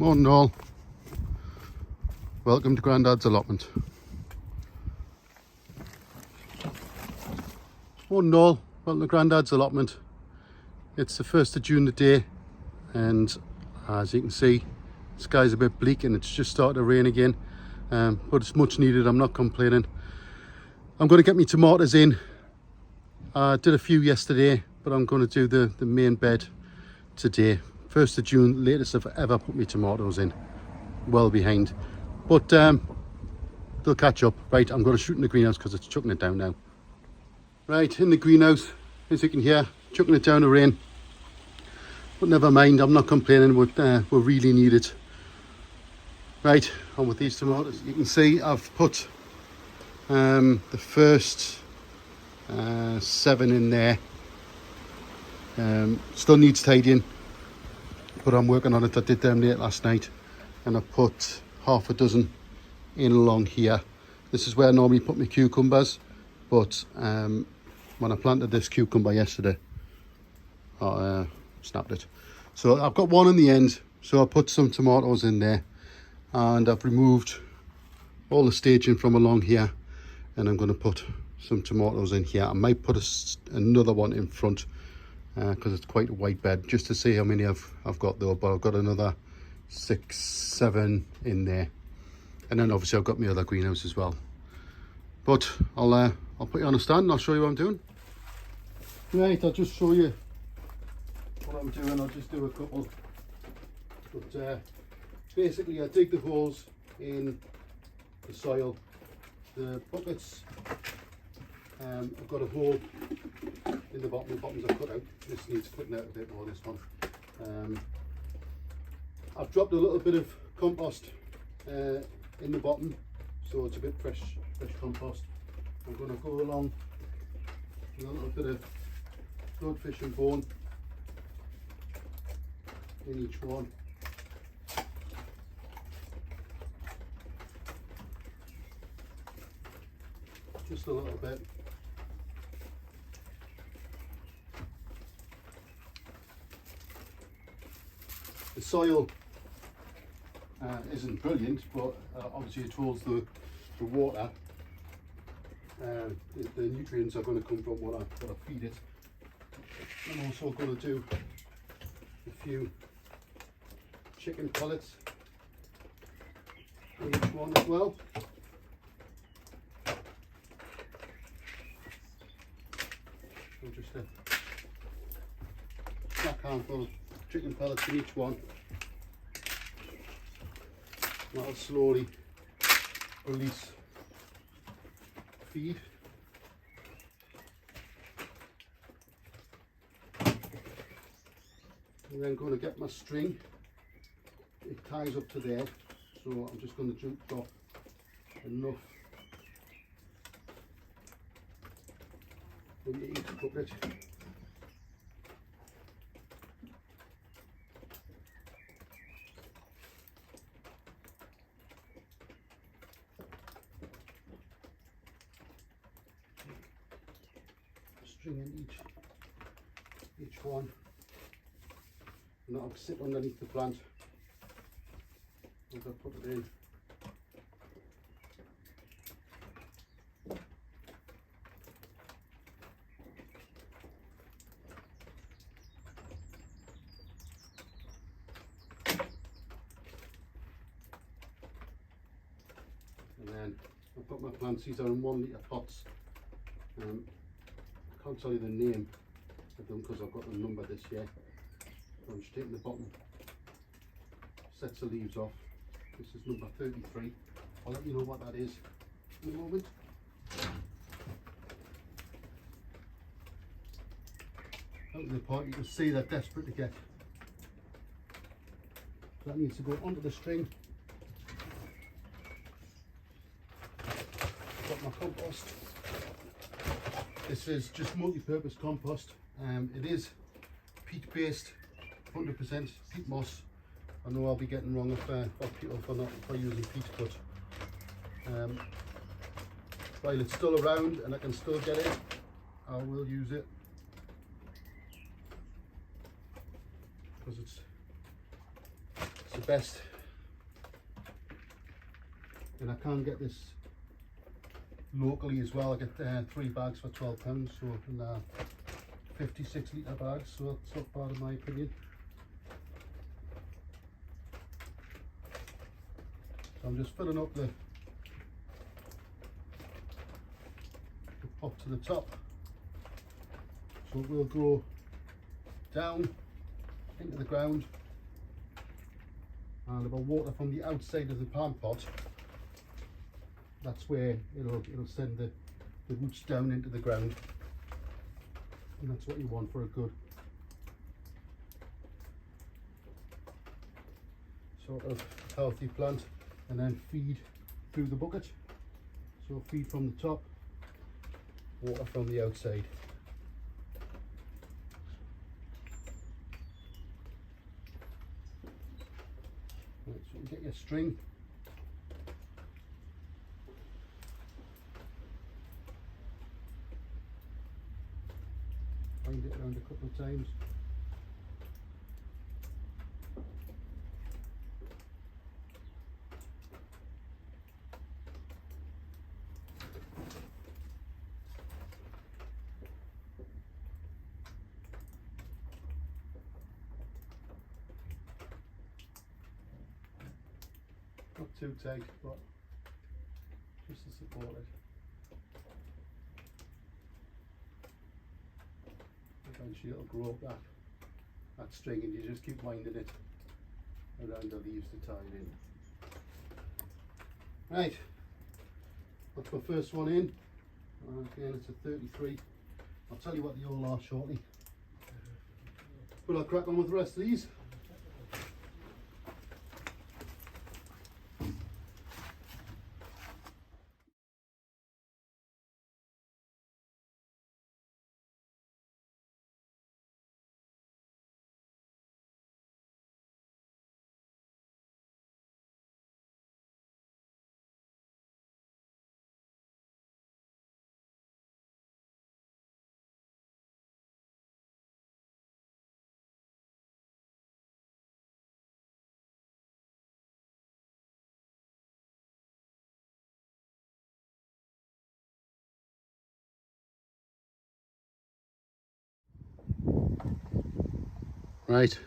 Morning all, welcome to Grandad's allotment. Morning all, welcome to Grandad's allotment. It's the 1st of June today, and as you can see, the sky's a bit bleak and it's just started to rain again, but it's much needed. I'm not complaining. I'm going to get my tomatoes in. I did a few yesterday, but I'm going to do the main bed today. 1st of June, latest I've ever put my tomatoes in. Well behind, but they'll catch up. Right, I'm going to shoot in the greenhouse because it's chucking it down now. Right, in the greenhouse, as you can hear, chucking it down the rain. But never mind, I'm not complaining, we really need it. Right, on with these tomatoes. You can see I've put the first 7 in there. Still needs tidying, but I'm working on it. I did them late last night, and I put half a dozen in along here. This is where I normally put my cucumbers, but when I planted this cucumber yesterday, I snapped it. So I've got one in the end, so I put some tomatoes in there, and I've removed all the staging from along here, and I'm going to put some tomatoes in here. I might put another one in front because it's quite a wide bed, just to see how many I've got though. But I've got another 6, 7 in there, and then obviously I've got my other greenhouse as well. But I'll put you on a stand and I'll show you what I'm doing. Right, I'll just show you what I'm doing. I'll just do a couple. But basically I dig the holes in the soil. The buckets, I've got a hole in the bottom. The bottoms are cut out. This needs cutting out a bit more, this one. I've dropped a little bit of compost in the bottom, so it's a bit fresh compost. I'm going to go along with a little bit of bloodfish and bone in each one. Just a little bit. The soil isn't brilliant, but obviously it holds the water. The nutrients are going to come from what I feed it. I'm also going to do a few chicken pellets in each one as well. So just a snack handful of chicken pellets in each one. That'll slowly release feed. I'm then going to get my string. It ties up to there, so I'm just going to drop enough into each bucket. String in each one, and that'll sit underneath the plant as I put it in. And then I've got my plants. These are in 1 litre pots. I can't tell you the name of them because I've got the number this year. So I'm just taking the bottom sets of leaves off. This is number 33. I'll let you know what that is in a moment. Out in the pot, you can see they're desperate to get. So that needs to go onto the string. I've got my compost. This is just multi-purpose compost. It is peat based, 100% peat moss. I know I'll be getting wrong off people for using peat, but while it's still around and I can still get it, I will use it because it's a best. And I can get this locally as well. I get 3 bags for £12, so in 56 litre bags, so that's not bad in my opinion. So I'm just filling up the pot to the top, so it will grow down into the ground, and if I water from the outside of the plant pot, that's where it'll send the roots down into the ground, and that's what you want for a good sort of healthy plant. And then feed through the bucket, so feed from the top, water from the outside. Right, so you get your string, wind it around a couple of times. Not too tight, but just to support it. Eventually it'll grow up that string, and you just keep winding it around the leaves to tie it in. Right, that's my first one in. Again, it's a 33. I'll tell you what they all are shortly. But I'll crack on with the rest of these. Right,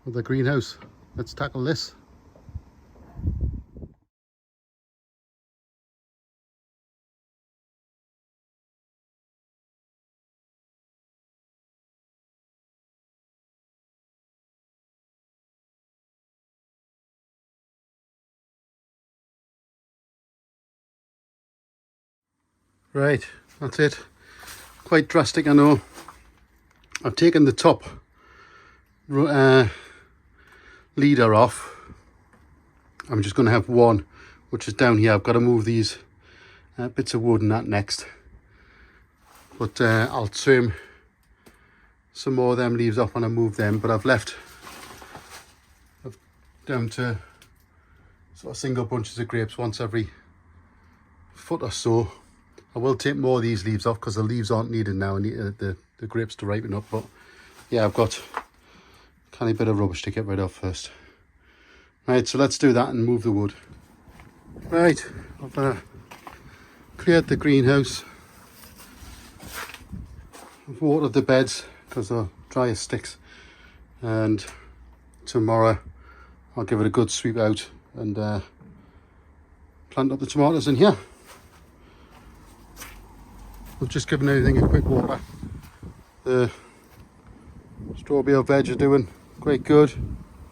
with the greenhouse, let's tackle this. Right, that's it. Quite drastic, I know. I've taken the top leader off. I'm just going to have one, which is down here. I've got to move these bits of wood and that next. But I'll trim some more of them leaves off when I move them. But I've left down to sort of single bunches of grapes once every foot or so. I will take more of these leaves off because the leaves aren't needed now. I need the grapes to ripen up. But yeah, I've got a tiny bit of rubbish to get rid of first. Right, so let's do that and move the wood. Right, I've cleared the greenhouse. I've watered the beds because they're dry as sticks. And tomorrow I'll give it a good sweep out and plant up the tomatoes in here. We've just given everything a quick water. The strawberry veg are doing quite good.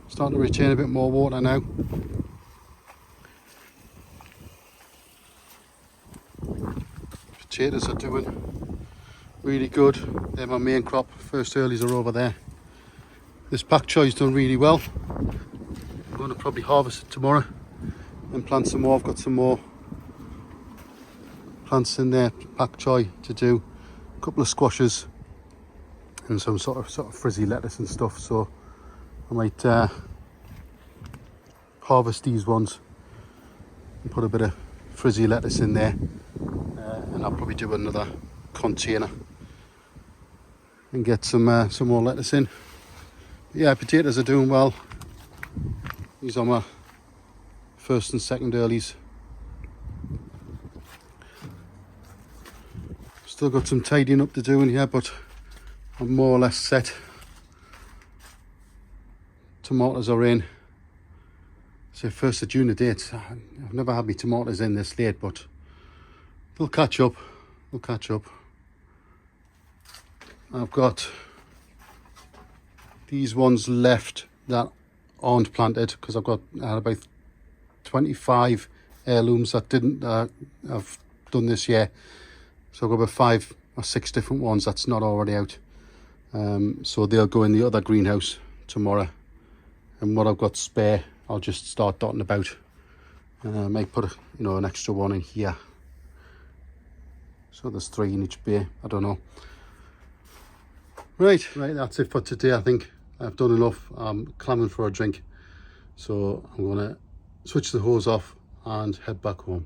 Starting to retain a bit more water now. Potatoes are doing really good. They're my main crop. First earlies are over there. This pak choi's done really well. I'm going to probably harvest it tomorrow and plant some more. I've got some more plants in there, pak choy to do, a couple of squashes and some sort of frizzy lettuce and stuff, so I might harvest these ones and put a bit of frizzy lettuce in there, and I'll probably do another container and get some more lettuce in. But yeah, potatoes are doing well. These are my first and second earlies. Still got some tidying up to do in here, but I'm more or less set. Tomatoes are in. So 1st of June a date. I've never had my tomatoes in this late, but they'll catch up. They'll catch up. I've got these ones left that aren't planted because I had about 25 heirlooms that didn't I've done this year. So I've got about 5 or 6 different ones that's not already out. So they'll go in the other greenhouse tomorrow. And what I've got spare, I'll just start dotting about. I might put an extra one in here. So there's 3 in each bay. I don't know. Right, that's it for today. I think I've done enough. I'm clamming for a drink. So I'm going to switch the hose off and head back home.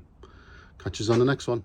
Catch you on the next one.